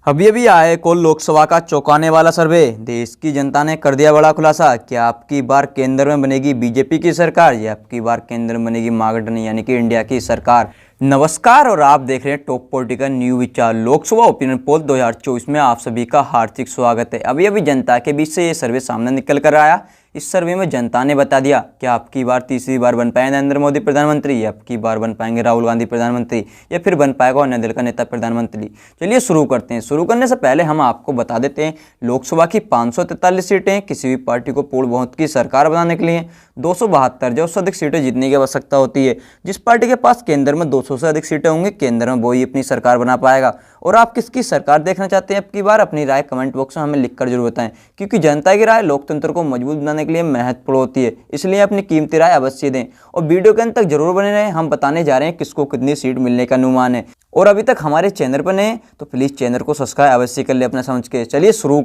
अभी अभी आए कुल लोकसभा का चौंकाने वाला सर्वे। देश की जनता ने कर दिया बड़ा खुलासा। क्या आपकी बार केंद्र में बनेगी बीजेपी की सरकार या आपकी बार केंद्र में बनेगी महागठबंधन यानी कि इंडिया की सरकार। नमस्कार और आप देख रहे हैं टॉप पॉलिटिकल न्यू विचार लोकसभा ओपिनियन पोल 2024 में आप सभी का हार्दिक स्वागत है। अभी अभी जनता के बीच से ये सर्वे सामने निकल कर आया। इस सर्वे में जनता ने बता दिया कि आपकी बार तीसरी बार बन पाए नरेंद्र मोदी प्रधानमंत्री या आपकी बार बन पाएंगे राहुल गांधी प्रधानमंत्री या फिर बन पाएगा अन्य दल का नेता प्रधानमंत्री। चलिए शुरू करते हैं। शुरू करने से पहले हम आपको बता देते हैं लोकसभा की 543 सीटें किसी भी पार्टी को पूर्ण बहुमत की सरकार बनाने के लिए 272 जो उससे अधिक सीटें जीतने की आवश्यकता होती है। जिस पार्टी के पास केंद्र में 200 से अधिक सीटें होंगी केंद्र में वही अपनी सरकार बना पाएगा। और आप किसकी सरकार देखना चाहते हैं आपकी बार, अपनी राय कमेंट बॉक्स में हमें लिखकर जरूर बताएं, क्योंकि जनता की राय लोकतंत्र को मजबूत बनाने के लिए महत्वपूर्ण होती है। इसलिए अपनी कीमती राय अवश्य दें और वीडियो के अंत तक जरूर बने रहें। हम बताने जा रहे हैं किसको कितनी सीट मिलने का अनुमान है। और अभी तक हमारे चैनल पर नए तो प्लीज चैनल को सब्सक्राइब अवश्य कर ले अपना समझ के। चलिए शुरू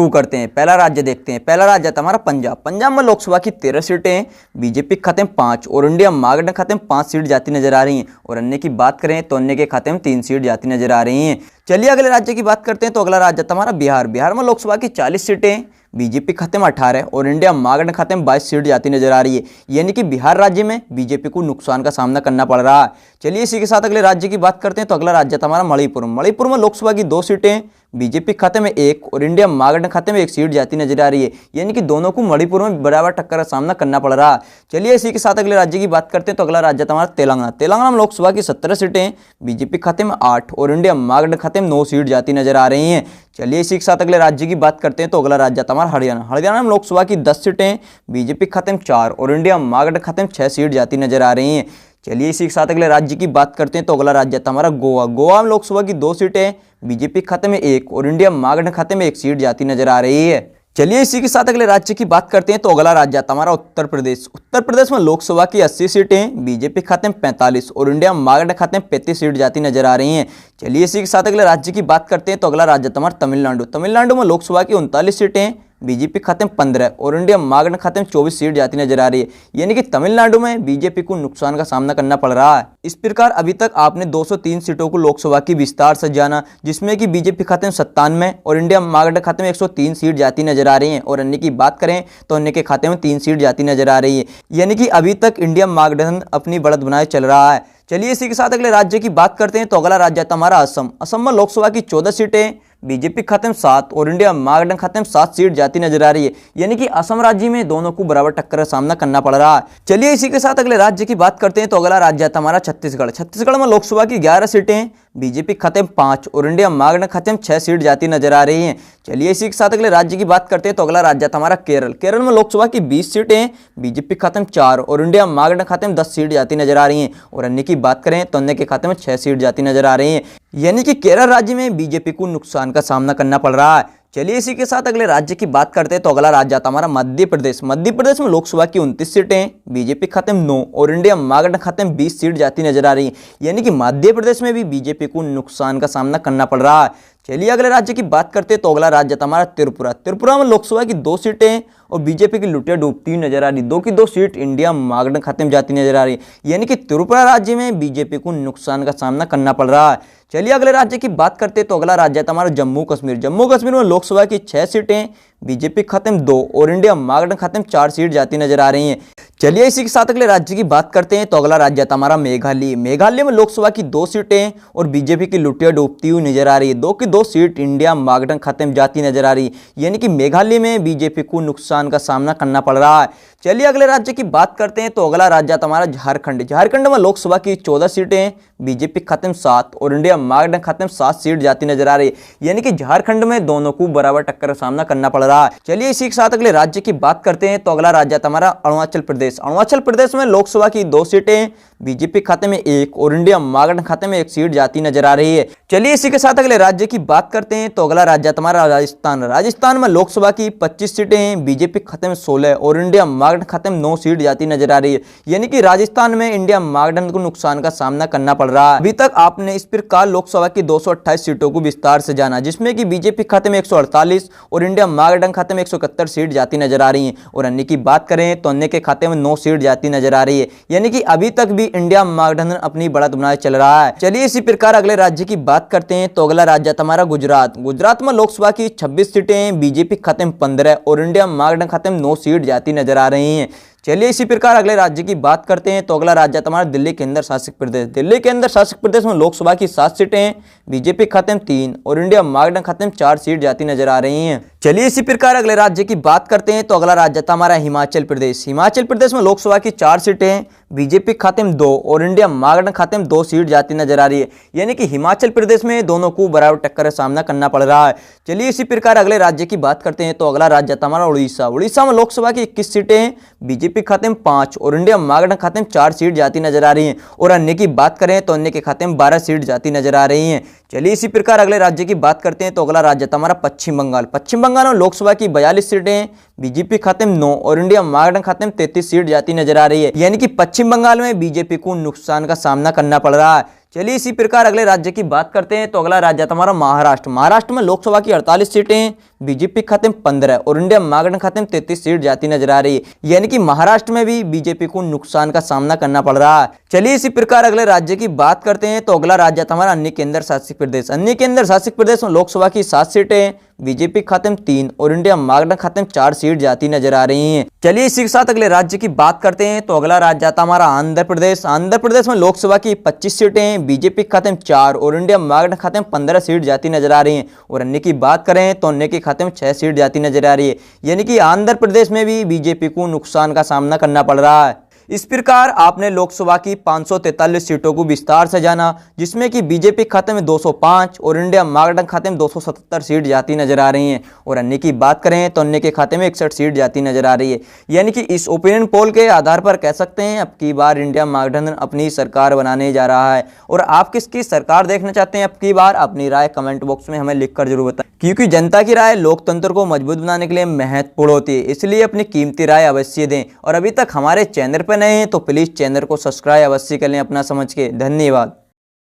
करते हैं। पहला राज्य देखते हैं। पहला राज्य था हमारा पंजाब। पंजाब में लोकसभा की 13 सीटें, बीजेपी के खाते में 5 और इंडिया महागठबंधन खाते में 5 सीट जाती नजर आ रही हैं। और अन्य की बात करें तो अन्य के खाते में 3 सीट जाती नजर आ रही हैं। चलिए अगले राज्य की बात करते हैं। तो अगला राज्य था हमारा बिहार। बिहार में लोकसभा की 40 सीटें, बीजेपी खाते में 18 और इंडिया महागठबंधन खाते में 22 सीट जाती नजर आ रही है। यानी कि बिहार राज्य में बीजेपी को नुकसान का सामना करना पड़ रहा है। चलिए इसी के साथ अगले राज्य की बात करते हैं। तो अगला राज्य था हमारा मणिपुर। मणिपुर में लोकसभा की 2 सीटें, बीजेपी खाते में 1 और इंडिया महागठबंधन खाते में 1 सीट जाती नजर आ रही है। यानी कि दोनों को मणिपुर में बराबर टक्कर का सामना करना पड़ रहा है। चलिए इसी के साथ अगले राज्य की बात करते हैं। तो अगला राज्य था हमारा तेलंगाना। तेलंगाना में लोकसभा की 17 सीटें, बीजेपी खाते में 8 और इंडिया महागठबंधन खाते में 9 सीट जाती नजर आ रही हैं। चलिए इसी के साथ अगले राज्य की बात करते हैं। तो अगला राज्य था हमारा हरियाणा। हरियाणा में लोकसभा की 10 सीटें, बीजेपी खाते में 4 और इंडिया महागठबंधन खाते में 6 सीट जाती नजर आ रही हैं। चलिए इसी के साथ अगले राज्य की बात करते हैं। तो अगला राज्य था हमारा गोवा। गोवा में लोकसभा की 2 सीटें, बीजेपी खाते में 1 और इंडिया महागठबंधन खाते में 1 सीट जाती नजर आ रही है। चलिए इसी के साथ अगले राज्य की बात करते हैं। तो अगला राज्य था हमारा उत्तर प्रदेश। उत्तर प्रदेश में लोकसभा की 80 सीटें, बीजेपी खाते में 45 और इंडिया महागठबंधन खाते में 35 सीट जाती नजर आ रही हैं। चलिए इसी के साथ अगले राज्य की बात करते हैं। तो अगला राज्य था हमारा तमिलनाडु। तमिलनाडु में लोकसभा की 39 सीटें, बीजेपी खाते में 15 और इंडिया महागठबंधन खाते में 24 सीट जाती नजर आ रही है। यानी कि तमिलनाडु में बीजेपी को नुकसान का सामना करना पड़ रहा है। इस प्रकार अभी तक आपने 203 सीटों को लोकसभा की विस्तार से जाना, जिसमें कि बीजेपी खाते में 97 और इंडिया महागठबंधन खाते में 103 सीट जाती नजर आ रही है। और अन्य की बात करें तो अन्य के खाते में 3 सीट जाती नजर आ रही है। यानी कि अभी तक इंडिया महागठबंधन अपनी बढ़त बनाए चल रहा है। चलिए इसी के साथ अगले राज्य की बात करते हैं। तो अगला राज्य था हमारा असम। असम में लोकसभा की 14 सीटें, बीजेपी खाते में 7 और इंडिया महागठबंधन खाते में 7 सीट जाती नजर आ रही है। यानी कि असम राज्य में दोनों को बराबर टक्कर का सामना करना पड़ रहा है। चलिए इसी के साथ अगले राज्य की बात करते हैं। तो अगला राज्य था हमारा छत्तीसगढ़। छत्तीसगढ़ में लोकसभा की 11 सीटें, बीजेपी खाते में 5 और इंडिया महागठबंधन खाते में 6 सीट जाती नजर आ रही हैं। चलिए इसी के साथ अगले राज्य की बात करते हैं। तो अगला राज्य था हमारा केरल। केरल में लोकसभा की 20 सीटें, बीजेपी खाते में 4 और इंडिया महागठबंधन खाते में 10 सीट जाती नजर आ रही हैं। और अन्य की बात करें तो अन्य के खाते में 6 सीट जाती नजर आ रही हैं। यानी कि केरल राज्य में बीजेपी को नुकसान का सामना करना पड़ रहा है। चलिए इसी के साथ अगले राज्य की बात करते हैं। तो अगला राज्य था हमारा मध्य प्रदेश। मध्य प्रदेश में लोकसभा की 29 सीटें, बीजेपी खाते में 9 और इंडिया महागठबंधन खाते में 20 सीट जाती नजर आ रही है। यानी कि मध्य प्रदेश में भी बीजेपी को नुकसान का सामना करना पड़ रहा है। चलिए अगले राज्य की बात करते हैं। तो अगला राज्य था हमारा त्रिपुरा। त्रिपुरा में लोकसभा की 2 सीटें और बीजेपी की लुटिया डूबती नजर आ रही। 2 की 2 सीट इंडिया महागठबंधन खाते में जाती नजर आ रही। यानी कि त्रिपुरा राज्य में बीजेपी को नुकसान का सामना करना पड़ रहा है। चलिए अगले राज्य की बात करते हैं। तो अगला राज्य था हमारा जम्मू कश्मीर। जम्मू कश्मीर में लोकसभा की 6 सीटें, बीजेपी खाते में 2 और इंडिया महागठबंधन खाते में 4 सीट जाती नजर आ रही हैं। चलिए इसी के साथ अगले राज्य की बात करते हैं। तो अगला राज्य था हमारा मेघालय। मेघालय में लोकसभा की 2 सीटें और बीजेपी की लुटिया डूबती हुई नजर आ रही है। 2 की 2 सीट इंडिया महागठबंधन खाते में जाती नजर आ रही है। यानी कि मेघालय में बीजेपी को नुकसान का सामना करना पड़ रहा है। चलिए अगले राज्य की बात करते हैं। तो अगला राज्य था हमारा झारखंड। झारखंड में लोकसभा की 14 सीटें, बीजेपी खाते में 7 और इंडिया महागठबंधन खाते में 7 सीट जाती नजर आ रही है। यानी कि झारखंड में दोनों को बराबर टक्कर का सामना करना पड़ रहा है। चलिए इसी के साथ अगले राज्य की बात करते हैं। तो अगला राज्य था हमारा अरुणाचल प्रदेश। अरुणाचल प्रदेश में लोकसभा की 2 सीटें, बीजेपी खाते में 1 और इंडिया महागठबंधन खाते में 1 सीट जाती नजर आ रही है। चलिए इसी के साथ अगले राज्य की बात करते हैं तो अगला राज्य हमारा राजस्थान। राजस्थान में लोकसभा की 25 सीटें हैं, बीजेपी खत्म 16 और इंडिया महागठबंधन खत्म 9 सीट जाती नजर आ रही है। यानी कि राजस्थान में इंडिया महागठबंधन को नुकसान का सामना करना पड़ रहा है। अभी तक आपने इस प्रकार लोकसभा की 228 सीटों को विस्तार से जाना, जिसमें कि बीजेपी खाते में 148 और इंडिया महागठबंधन खाते में 171 सीट जाती नजर आ रही है। और अन्य की बात करें तो अन्य के खाते में 9 सीट जाती नजर आ रही है। यानी कि अभी तक भी इंडिया महागठबंधन अपनी बढ़त बनाए चल रहा है। चलिए इसी प्रकार अगले राज्य की बात करते हैं तो अगला राज्य हमारा गुजरात। गुजरात में लोकसभा की 26 सीटें हैं, बीजेपी खाते में 15 और इंडिया महागठबंधन खाते में 9 सीट जाती नजर आ रही हैं। चलिए इसी प्रकार अगले राज्य की बात करते हैं तो अगला राज्य हमारा दिल्ली केंद्र शासित प्रदेश। दिल्ली केंद्र शासित प्रदेश में लोकसभा की 7 सीटें हैं, बीजेपी खाते में 3 और इंडिया महागठबंधन खाते में 4 सीट जाती नजर आ रही हैं। चलिए इसी प्रकार अगले राज्य की बात करते हैं तो अगला राज्य था हमारा हिमाचल प्रदेश। हिमाचल प्रदेश में लोकसभा की 4 सीटें हैं, बीजेपी खाते में 2 और इंडिया महागठबंधन खाते में 2 सीट जाती नजर आ रही है। यानी कि हिमाचल प्रदेश में दोनों को बराबर टक्कर का सामना करना पड़ रहा है। चलिए इसी प्रकार अगले राज्य की बात करते हैं तो अगला राज्य था हमारा उड़ीसा। उड़ीसा में लोकसभा की 21 सीटें हैं, बीजेपी खाते में 5 और इंडिया महागठबंधन खाते में 4 सीट जाती नजर आ रही हैं। और अन्य की बात करें तो अन्य के खाते में 12 सीट जाती नजर आ रही हैं। चलिए इसी प्रकार अगले राज्य की बात करते हैं तो अगला राज्य था हमारा पश्चिम बंगाल। पश्चिम बंगाल में लोकसभा की 42 सीटें हैं, बीजेपी खाते में 9 और इंडिया महागठबंधन खाते में 33 सीट जाती नजर आ रही है। यानी कि पश्चिम बंगाल में बीजेपी को नुकसान का सामना करना पड़ रहा है। चलिए इसी प्रकार अगले राज्य की बात करते हैं तो अगला राज्य हमारा महाराष्ट्र। महाराष्ट्र में लोकसभा की 48 सीटें हैं, बीजेपी खाते में 15 और इंडिया महागठबंधन खाते में 33 सीट जाती नजर आ रही है। यानी कि महाराष्ट्र में भी बीजेपी को नुकसान का सामना करना पड़ रहा है। चलिए इसी प्रकार अगले राज्य की बात करते हैं तो अगला राज्य हमारा अन्य केंद्र शासित प्रदेश। अन्य केंद्र शासित प्रदेश में लोकसभा की 7 सीटें हैं, बीजेपी खाते में 3 और इंडिया महागठबंधन खाते में 4 सीट जाती नजर आ रही हैं। चलिए इसी के साथ अगले राज्य की बात करते हैं तो अगला राज्य आता हमारा आंध्र प्रदेश। आंध्र प्रदेश में लोकसभा की 25 सीटें हैं, बीजेपी खाते में 4 और इंडिया महागठबंधन खाते में 15 सीट जाती नजर आ रही हैं। और अन्य की बात करें तो अन्य के खाते में 6 सीट जाती नजर आ रही है। यानी कि आंध्र प्रदेश में भी बीजेपी को नुकसान का सामना करना पड़ रहा है। इस प्रकार आपने लोकसभा की 543 सीटों को विस्तार से जाना, जिसमें कि बीजेपी खाते में 205 और इंडिया महागठबंधन खाते में 277 सीट जाती नजर आ रही हैं। और अन्य की बात करें तो अन्य के खाते में 61 सीट जाती नजर आ रही है। यानी कि इस ओपिनियन पोल के आधार पर कह सकते हैं अब की बार इंडिया महागठबंधन अपनी सरकार बनाने जा रहा है। और आप किसकी सरकार देखना चाहते हैं अब की बार, अपनी राय कमेंट बॉक्स में हमें लिखकर जरूर बताएं, क्योंकि जनता की राय लोकतंत्र को मजबूत बनाने के लिए महत्वपूर्ण होती है। इसलिए अपनी कीमती राय अवश्य दें। और अभी तक हमारे चैनल पर नए हैं तो प्लीज चैनल को सब्सक्राइब अवश्य कर लें अपना समझ के। धन्यवाद।